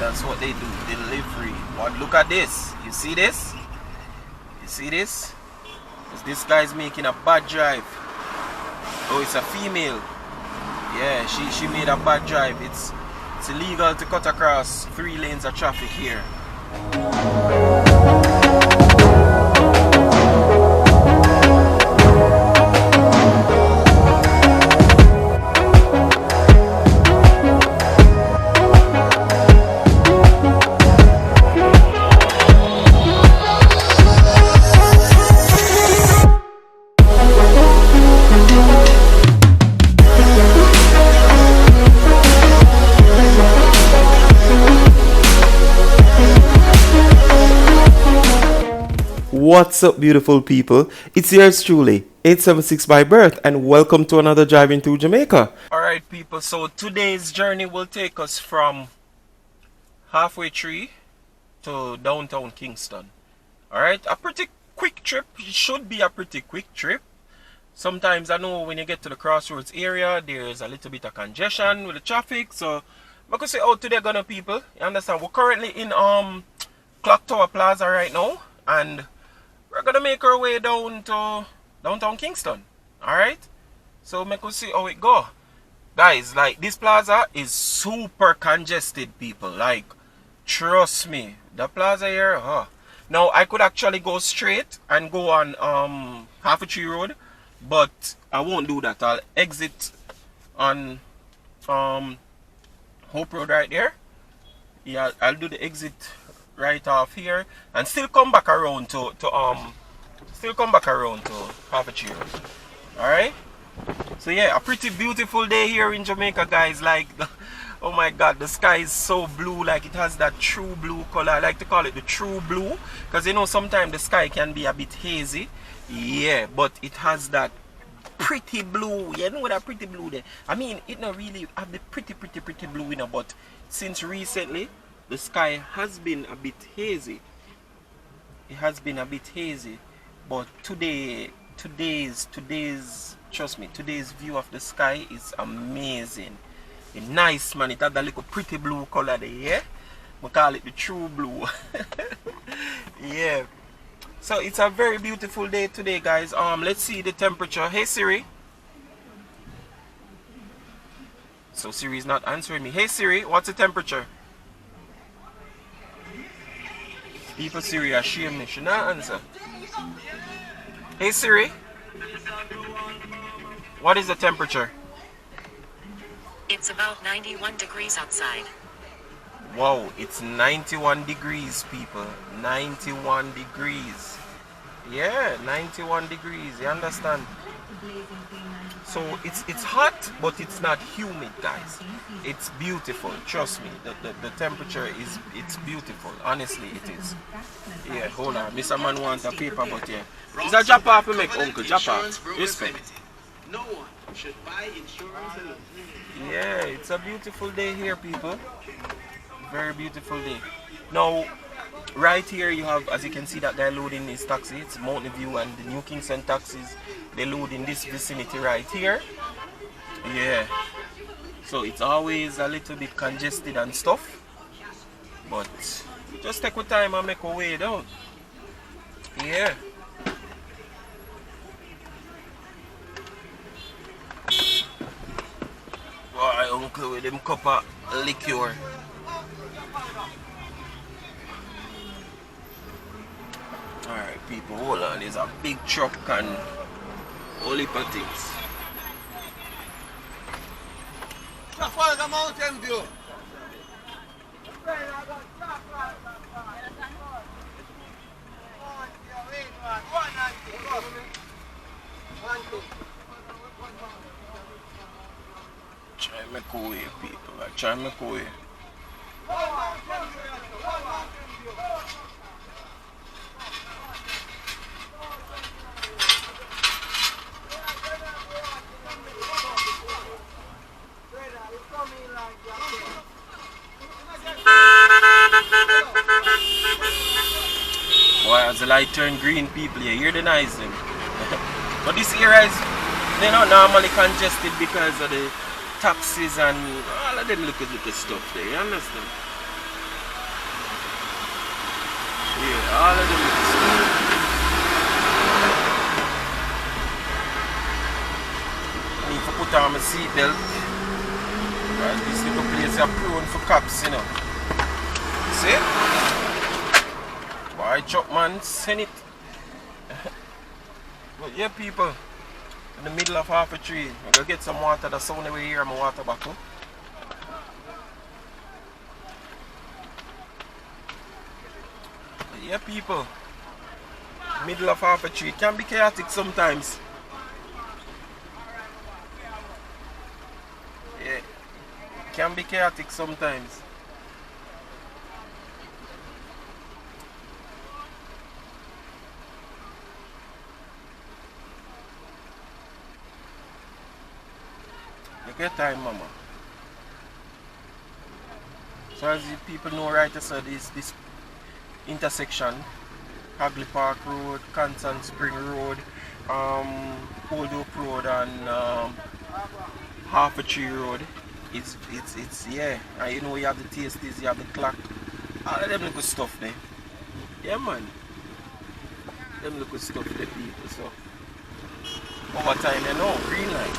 that's what they do, delivery. But look at this. You see this? You see this? This guy's making a bad drive. Oh, it's a female. Yeah, she made a bad drive. It's illegal to cut across 3 lanes of traffic here. What's up, beautiful people? It's yours truly, 876 by birth, and welcome to another Driving Through Jamaica. Alright people, so today's journey will take us from halfway tree to downtown Kingston. Alright, a pretty quick trip. It should be a pretty quick trip. Sometimes I know when you get to the Crossroads area, there's a little bit of congestion with the traffic. So I could say out today gonna people, you understand? We're currently in Clock Tower Plaza right now, and we're gonna make our way down to downtown Kingston. Alright? So make us see how it go. Guys, like, this plaza is super congested, people. Like, trust me. The plaza here, Now I could actually go straight and go on Half a Tree Road, but I won't do that. I'll exit on Hope Road right there. Yeah, I'll do the exit right off here and still come back around to Half a Tree Road. Alright? So yeah, a pretty beautiful day here in Jamaica, guys. Like, oh my god, the sky is so blue. Like, it has that true blue color. I like to call it the true blue, because you know sometimes the sky can be a bit hazy. Yeah, but it has that pretty blue. You know that pretty blue there. I mean, it not really have the pretty blue, you know, but since recently the sky has been a bit hazy. It has been a bit hazy, but today's trust me, today's view of the sky is amazing. It's nice, man. It has that little pretty blue color there, yeah? We call it the true blue. Yeah. So it's a very beautiful day today, guys. Let's see the temperature. Hey Siri. So Siri is not answering me. Hey Siri, what's the temperature? People Siri are shame me. She not answer. Hey Siri, what is the temperature? It's about 91 degrees outside. Wow, it's 91 degrees, people. 91 degrees. Yeah, 91 degrees. You understand? So it's hot, but it's not humid, guys. It's beautiful. Trust me. The temperature it's beautiful. Honestly, it is. Yeah, hold on. Mr. Man wants a paper, but yeah. It's a drop off to make, uncle. Drop off. Respect. No one should buy insurance alone. Yeah, it's a beautiful day here, people. Very beautiful day. Now, right here you have, as you can see, that guy loading his taxi. It's Mountain View and the New Kingston taxis. They load in this vicinity right here. Yeah. So it's always a little bit congested and stuff. But just take your time and make our way down. Yeah. Alright, uncle, with them cup of liquor. Alright, people, hold on. There's a big truck and all heap of things. Follow the Mountain View. Try and make away, people. Try and make away. Boy, as the light turn green, people, you hear the noise them. But this area is, they not normally congested because of the taxis and all of them little stuff there, you understand? Yeah, all of them look stuff. I need to put on my seatbelt. This little place is prone for cops, you know. See? Boy, chop man, send it. But yeah, people, in the middle of half a tree, I'm gonna get some water. That's the only way here, my water bottle. But yeah, people, middle of half a tree, it can be chaotic sometimes. Yeah, it can be chaotic sometimes. Take time, mama. So as you people know, right, so this intersection, Hagley Park Road, Constant Spring Road, Old Oak Road, and Half a Tree Road. It's yeah. And you know you have the tasties, you have the clock, all of them little stuff there. Yeah, man. Them little stuff there, people. So over time, you know, green light.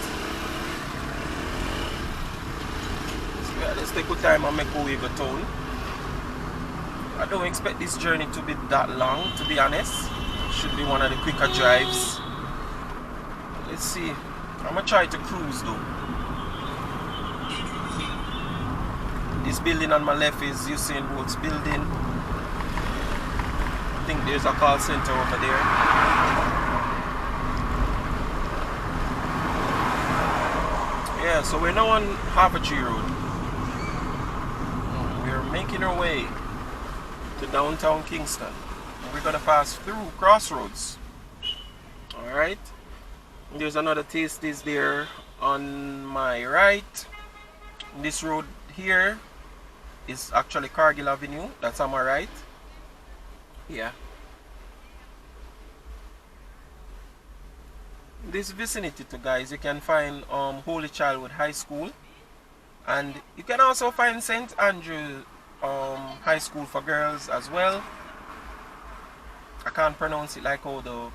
Let's take our time and make our way to town. I don't expect this journey to be that long, to be honest. It should be one of the quicker drives. Let's see. I'm gonna try to cruise though. This building on my left is Usain Bolt's building. I think there's a call center over there. Yeah, so we're now on Half a Tree Road. Making our way to downtown Kingston. We're gonna pass through Crossroads. Alright. There's another Tasties there on my right. This road here is actually Cargill Avenue. That's on my right. Yeah. In this vicinity too, guys, you can find Holy Childhood High School. And you can also find St. Andrew High School for girls as well. I can't pronounce it like how the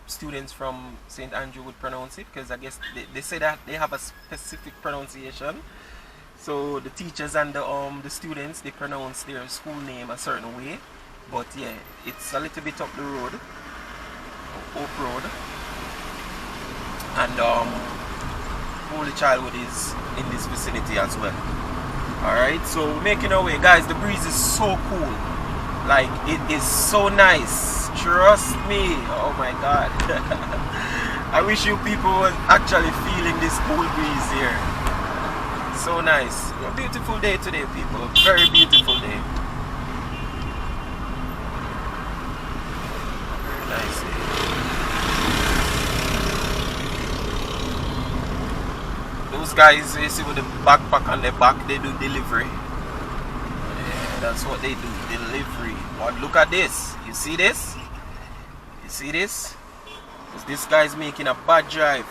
students from St. Andrew would pronounce it, because I guess they say that they have a specific pronunciation. So the teachers and the students, they pronounce their school name a certain way. But yeah, it's a little bit up the road, Oak Road, and Holy Childhood is in this vicinity as well. Alright, so making our way, guys. The breeze is so cool, like it is so nice, trust me. Oh my god. I wish you people were actually feeling this cool breeze here. So nice. A beautiful day today, people. Very beautiful day. Very nice day. Those guys, you see with the backpack on their back, they do delivery. Yeah, that's what they do, delivery. But look at this. You see this? You see this? Because this guy's making a bad drive.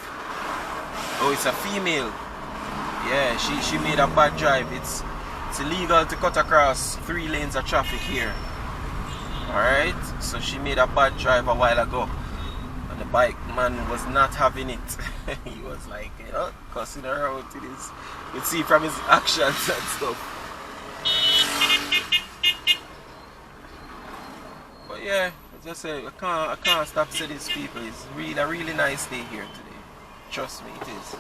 Oh, it's a female. Yeah, she made a bad drive. It's illegal to cut across 3 lanes of traffic here. Alright, so she made a bad drive a while ago. And the bike man was not having it. He was like, you know, cussing her out. It is, you see from his actions and stuff. But yeah, as I say, I can't stop saying these people. It's really a really nice day here today. Trust me, it is.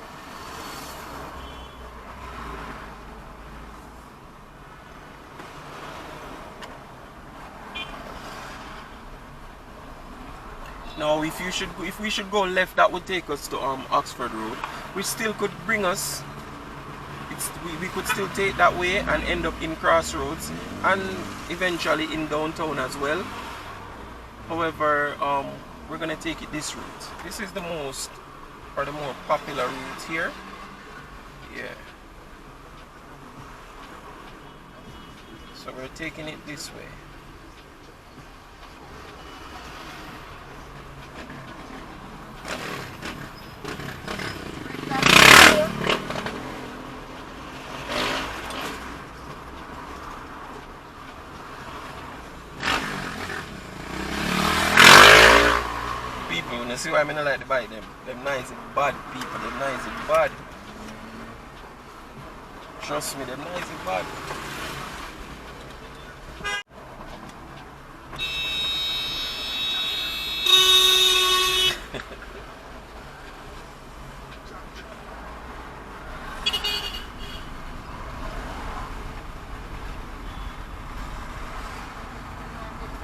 Now, if we should go left, that would take us to Oxford Road, which still could bring us. We could still take that way and end up in Crossroads and eventually in downtown as well. However, we're gonna take it this route. This is the more popular route here. Yeah. So we're taking it this way. You see why I mean I like to buy them? Them nice and bad people, them nice and bad. Trust me, them nice and bad.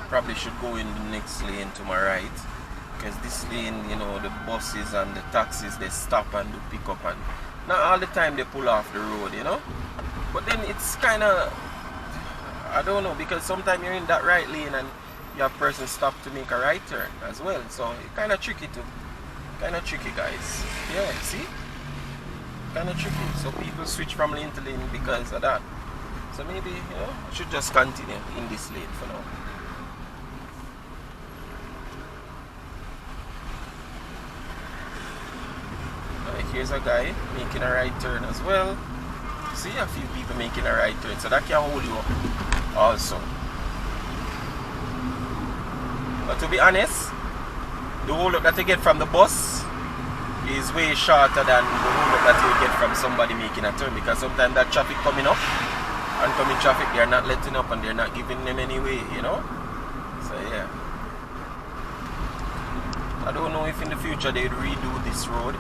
Probably should go in the next lane to my right, because this lane, you know, the buses and the taxis, they stop and do pick up, and not all the time they pull off the road, you know. But then it's kind of, I don't know, because sometimes you're in that right lane and you have person stop to make a right turn as well, so it's kind of tricky too. Kind of tricky, guys. Yeah, see, kind of tricky. So people switch from lane to lane because of that. So maybe, you know, I should just continue in this lane for now. Here's a guy making a right turn as well. See, a few people making a right turn, so that can hold you up also. But to be honest, the hold up that you get from the bus is way shorter than the hold up that you get from somebody making a turn, because sometimes that traffic coming up, oncoming traffic, they're not letting up and they're not giving them any way, you know. So yeah, I don't know if in the future they'd redo this road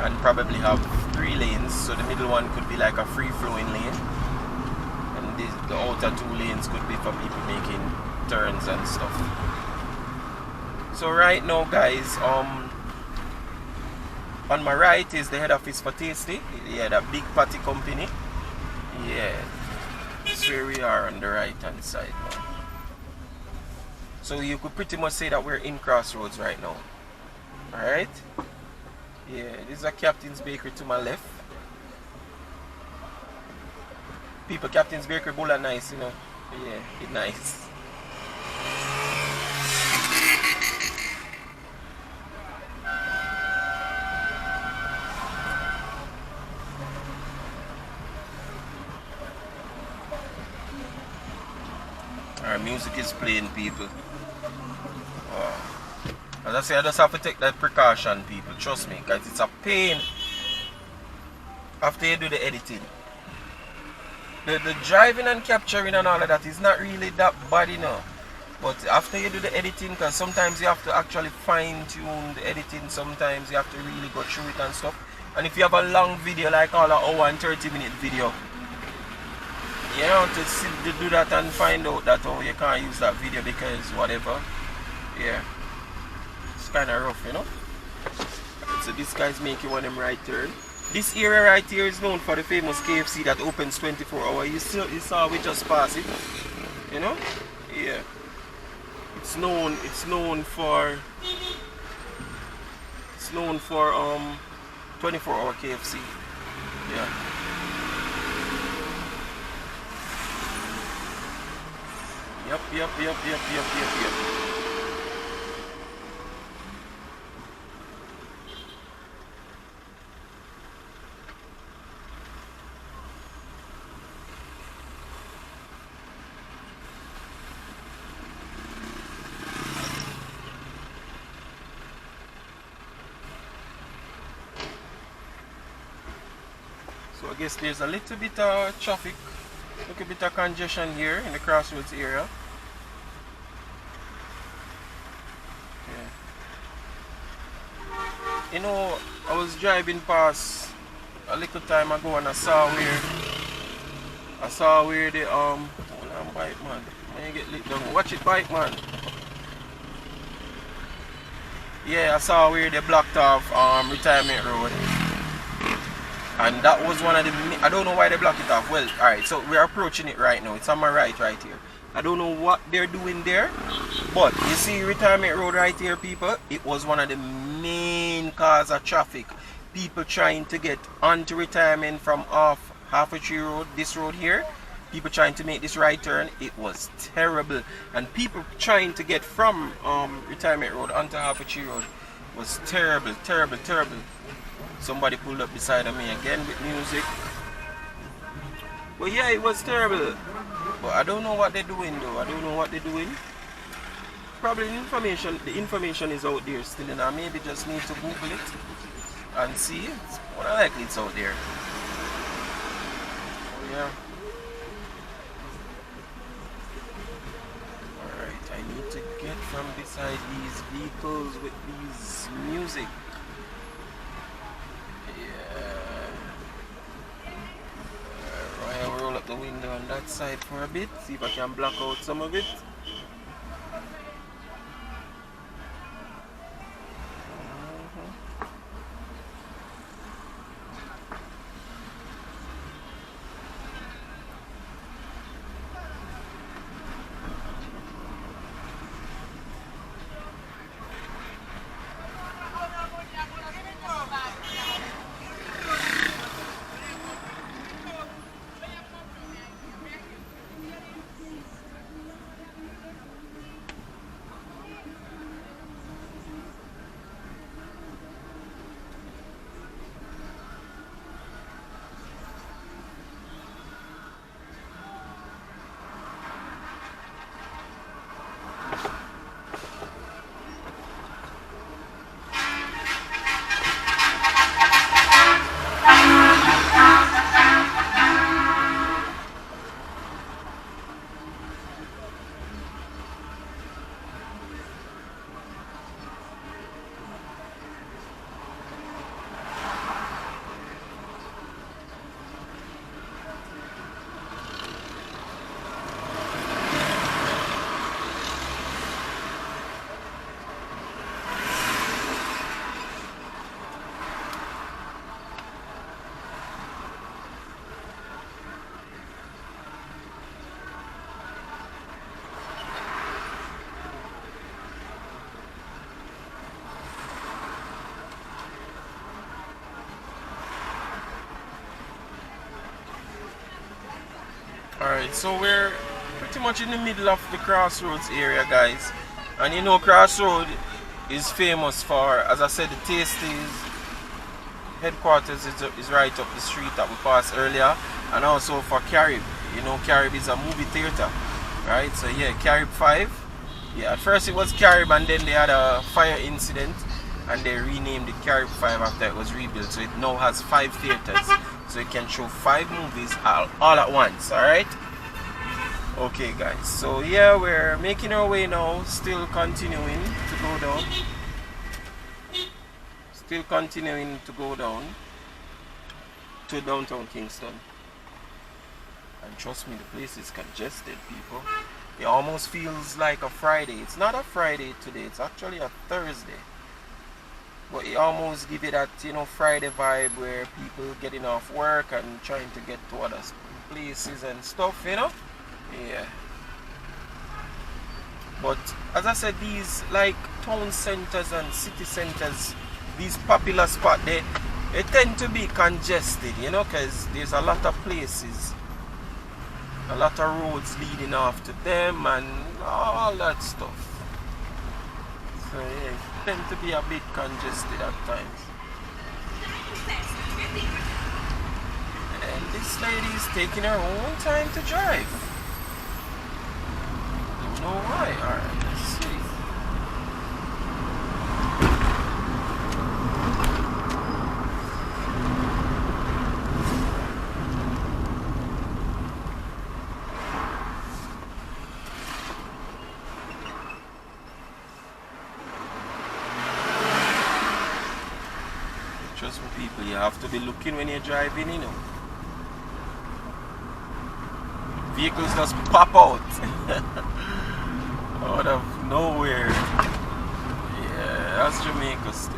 and probably have 3 lanes, so the middle one could be like a free-flowing lane, and the outer 2 lanes could be for people making turns and stuff. So right now, guys, on my right is the head office for Tasty. Yeah, that big patty company. Yeah, that's where we are on the right hand side now. So you could pretty much say that we're in Crossroads right now. Alright? Yeah, this is a Captain's Bakery to my left. People, Captain's Bakery bowl are nice, you know. Yeah, it's nice. Our music is playing, people. Wow. As I say, I just have to take that precaution, people. Trust me, because it's a pain after you do the editing. The driving and capturing and all of that is not really that bad, you know. But after you do the editing, because sometimes you have to actually fine-tune the editing, sometimes you have to really go through it and stuff. And if you have a long video, like all an hour and 30-minute video, you have to sit to do that and find out that, oh, you can't use that video because whatever. Yeah. It's kind of rough, you know. So this guy's making one of them right turn. This area right here is known for the famous KFC that opens 24 hours. You saw we just passed it. You know? Yeah. It's known for 24-hour KFC. Yeah. Yep. So I guess there's a little bit of traffic, a little bit of congestion here in the Crossroads area. Yeah. You know, I was driving past a little time ago and I saw where the hold on, bike man. When you get lit down, watch it, bike man. Yeah, I saw where they blocked off Retirement Road. And that was one of the, I don't know why they blocked it off. Well, alright, so we're approaching it right now. It's on my right here. I don't know what they're doing there, but you see Retirement Road right here, people. It was one of the main cause of traffic. People trying to get onto Retirement from off Half-a-Tree Road, this road here. People trying to make this right turn. It was terrible. And people trying to get from Retirement Road onto Half-a-Tree Road was terrible. Somebody pulled up beside of me again with music. But yeah, it was terrible. But I don't know what they're doing though. I don't know what they're doing. probably the information is out there still, and I maybe just need to Google it and see it. More than likely it's out there. Oh, yeah. Alright, I need to get from beside these vehicles with these music. Yeah. I'll roll up the window on that side for a bit, see if I can block out some of it. Alright, so we're pretty much in the middle of the Crossroads area, guys. And you know Crossroads is famous for, as I said, the Tasties headquarters is right up the street that we passed earlier. And also for Carib. You know Carib is a movie theater. Right, so yeah, Carib 5. Yeah, at first it was Carib and then they had a fire incident. And they renamed it Carib 5 after it was rebuilt. So it now has 5 theaters. So it can show 5 movies all at once, alright? Okay guys, so yeah, we're making our way now, still continuing to go down. Still continuing to go down to downtown Kingston. And trust me, the place is congested, people. It almost feels like a Friday. It's not a Friday today, it's actually a Thursday. But it almost give it that, you know, Friday vibe where people getting off work and trying to get to other places and stuff, you know? Yeah. But as I said, these like town centers and city centers, these popular spots, they tend to be congested, you know, because there's a lot of places, a lot of roads leading off to them and all that stuff. So yeah, it tend to be a bit congested at times. And this lady is taking her own time to drive. Don't know why. Alright, let's see. Trust me, people, you have to be looking when you're driving, you know. Vehicles just pop out out of nowhere. Yeah, that's Jamaica still.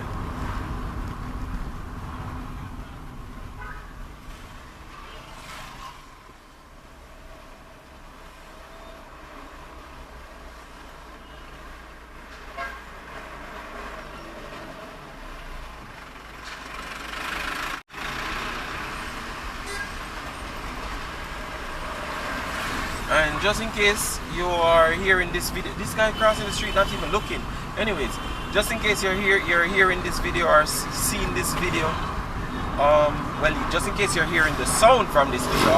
And just in case you are hearing this video, this guy crossing the street not even looking. Anyways, just in case you're hearing this video or seeing this video, well, just in case you're hearing the sound from this video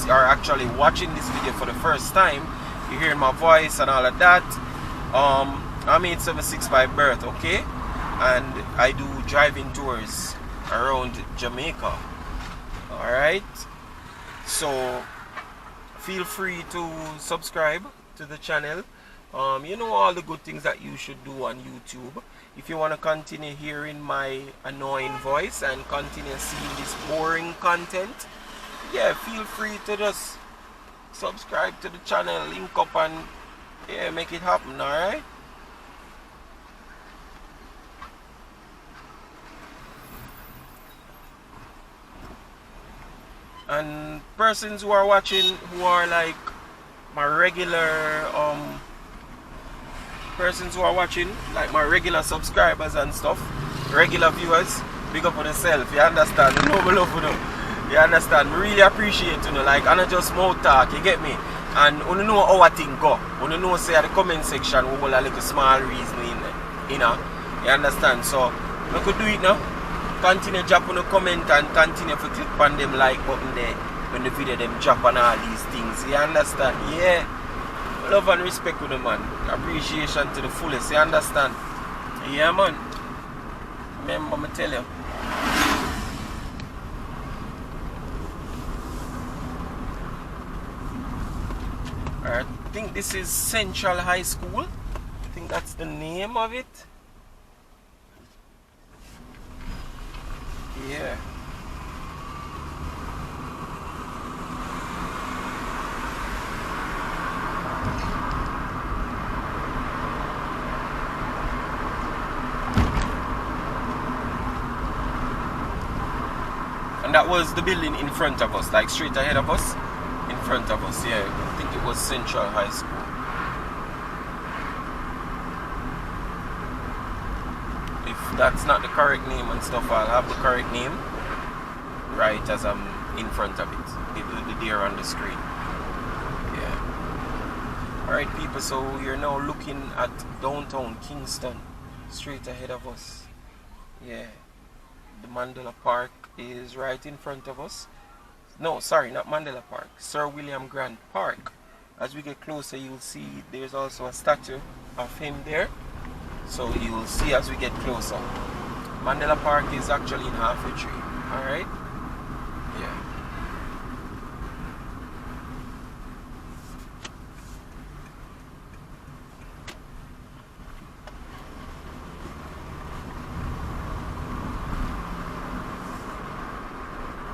or actually watching this video for the first time, you're hearing my voice and all of that. I'm 876 by birth, okay? And I do driving tours around Jamaica. Alright? So feel free to subscribe to the channel. You know all the good things that you should do on YouTube. If you want to continue hearing my annoying voice and continue seeing this boring content, yeah, feel free to just subscribe to the channel, link up, and yeah, make it happen. Alright? And persons who are watching, who are like my regular persons who are watching, like my regular subscribers and stuff, regular viewers, big up on yourself, you understand? You know, love you know. You understand? I really appreciate you know, like, and I just mouth talk, you get me? And you know how I think go. You know say at the comment section we will a little small reasoning, you know. You understand? So I could do it now. Continue drop on a comment and continue to click on them like button there when the video them drop on all these things. You understand? Yeah. Love and respect with the man. Appreciation to the fullest. You understand? Yeah, man. Remember me tell you. Alright, I think this is Central High School. I think that's the name of it. Yeah. And that was the building in front of us, like straight ahead of us, in front of us, yeah. I think it was Central High School. If that's not the correct name and stuff, I'll have the correct name right as I'm in front of it. It will be there on the screen. Yeah. Alright people, so we're now looking at downtown Kingston, straight ahead of us. Yeah. The Mandela Park is right in front of us. No, sorry, not Mandela Park. Sir William Grant Park. As we get closer, you'll see there's also a statue of him there. So you'll see as we get closer. Mandela Park is actually in halfway tree. Alright? Yeah.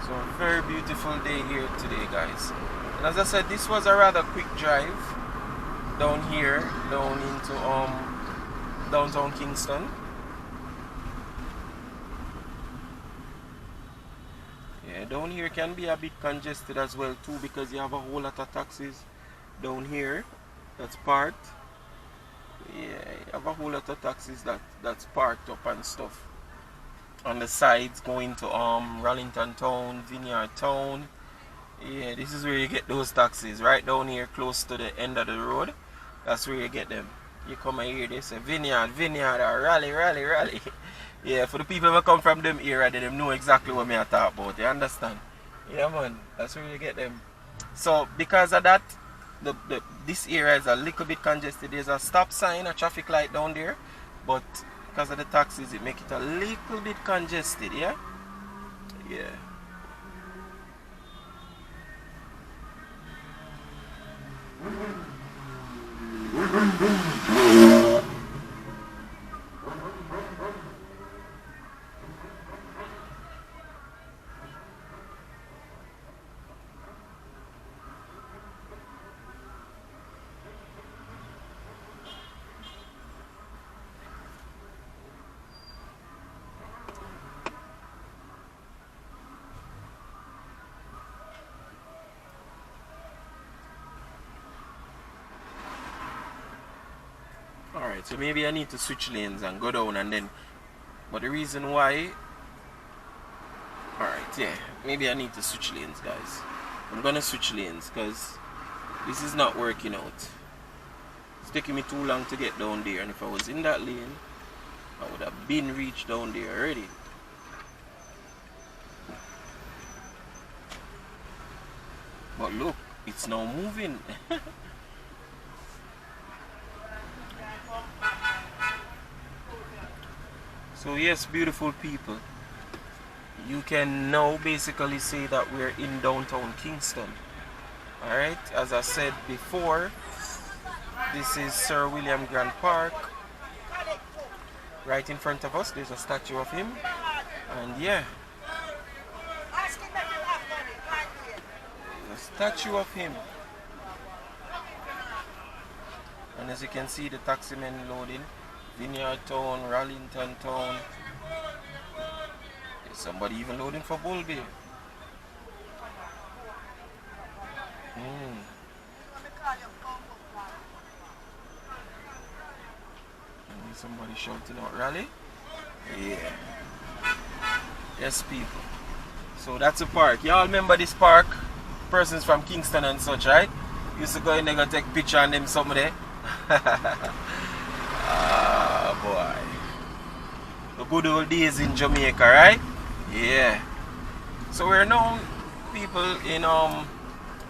So a very beautiful day here today, guys. And as I said, this was a rather quick drive down here, down into downtown Kingston. Yeah, down here can be a bit congested as well too, because you have a whole lot of taxis down here that's parked. Yeah, you have a whole lot of taxis that's parked up and stuff on the sides going to Rallington Town, Vineyard Town. Yeah, this is where you get those taxis, right down here close to the end of the road. That's where you get them. You come and hear they say Vineyard, or Rally. Yeah, for the people who come from them area, they know exactly what me I talk about. You understand? Yeah, man, that's where you get them. So because of that, this area is a little bit congested. There's a stop sign, a traffic light down there, but because of the taxis, it make it a little bit congested. Yeah. Alright, so maybe I need to switch lanes and go down and then, but the reason why, alright, yeah, maybe I need to switch lanes, guys. I'm gonna switch lanes because this is not working out. It's taking me too long to get down there, and if I was in that lane, I would have been reached down there already. But look, it's now moving. So yes, beautiful people, you can now basically say that we're in downtown Kingston. Alright, as I said before, this is Sir William Grant Park. Right in front of us, there's a statue of him. And yeah, a statue of him. And as you can see, the taxi men loading. Vineyard Town, Rallington Town. There's somebody even loading for Bulby. And somebody shouting out rally. Yeah. Yes, people. So that's a park. Y'all remember this park? Persons from Kingston and such, right? Used to go in there and take picture and them something there. Ah, boy. The good old days in Jamaica, right? Yeah. So we're now, people, in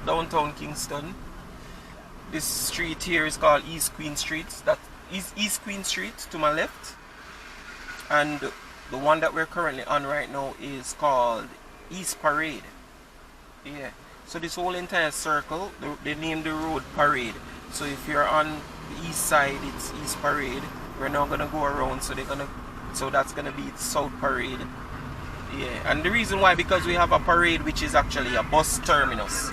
downtown Kingston. This street here is called East Queen Street. That is East Queen Street to my left. And the one that we're currently on right now is called East Parade. Yeah. So this whole entire circle, they named the road Parade. So if you're on the east side, it's East Parade. We're now gonna go around, so that's gonna be South Parade. Yeah. And the reason why, because we have a parade which is actually a bus terminus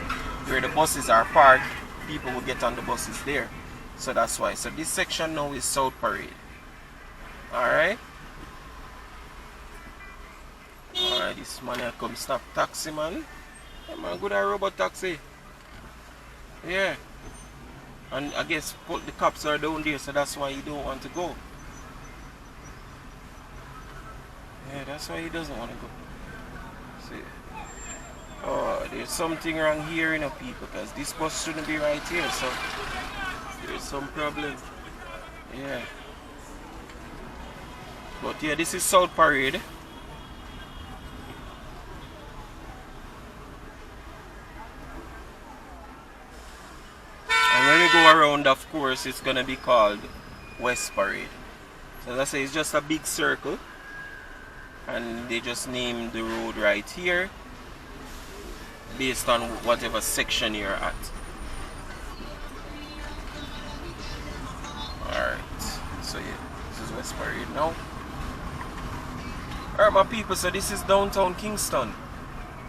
where the buses are parked. People will get on the buses there. So that's why. So this section now is South Parade. Alright. Alright, this man here come stop taxi, man. Hey, man, good at robot taxi. Yeah. And I guess the cops are down there, so that's why he don't want to go. Yeah, that's why he doesn't want to go. See. Oh, there's something wrong here, you know, people, because this bus shouldn't be right here, so there's some problem. Yeah. But yeah, this is South Parade. And when we go around, of course, it's gonna be called West Parade. So as I say, it's just a big circle. And they just named the road right here based on whatever section you're at. Alright, so yeah, this is West Parade now. Alright, my people, so this is downtown Kingston.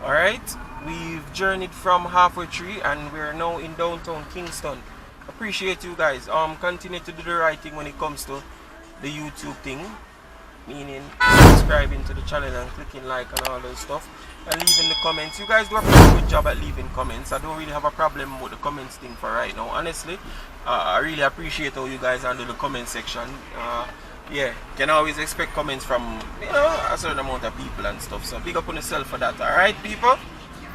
Alright, we've journeyed from halfway through and we're now in downtown Kingston. Appreciate you guys. Continue to do the right thing when it comes to the YouTube thing. Meaning subscribing to the channel and clicking like and all those stuff and leaving the comments. You guys do a pretty good job at leaving comments. I don't really have a problem with the comments thing for right now, honestly. I really appreciate how you guys handle the comment section. Yeah, can always expect comments from, you know, a certain amount of people and stuff, so big up on yourself for that. Alright, people?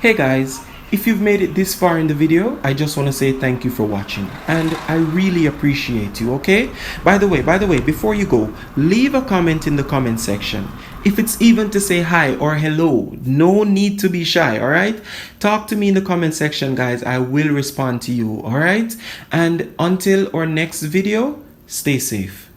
Hey guys, if you've made it this far in the video, I just want to say thank you for watching and I really appreciate you, okay? By the way, before you go, leave a comment in the comment section. If it's even to say hi or hello, no need to be shy, alright? Talk to me in the comment section, guys. I will respond to you, alright? And until our next video, stay safe.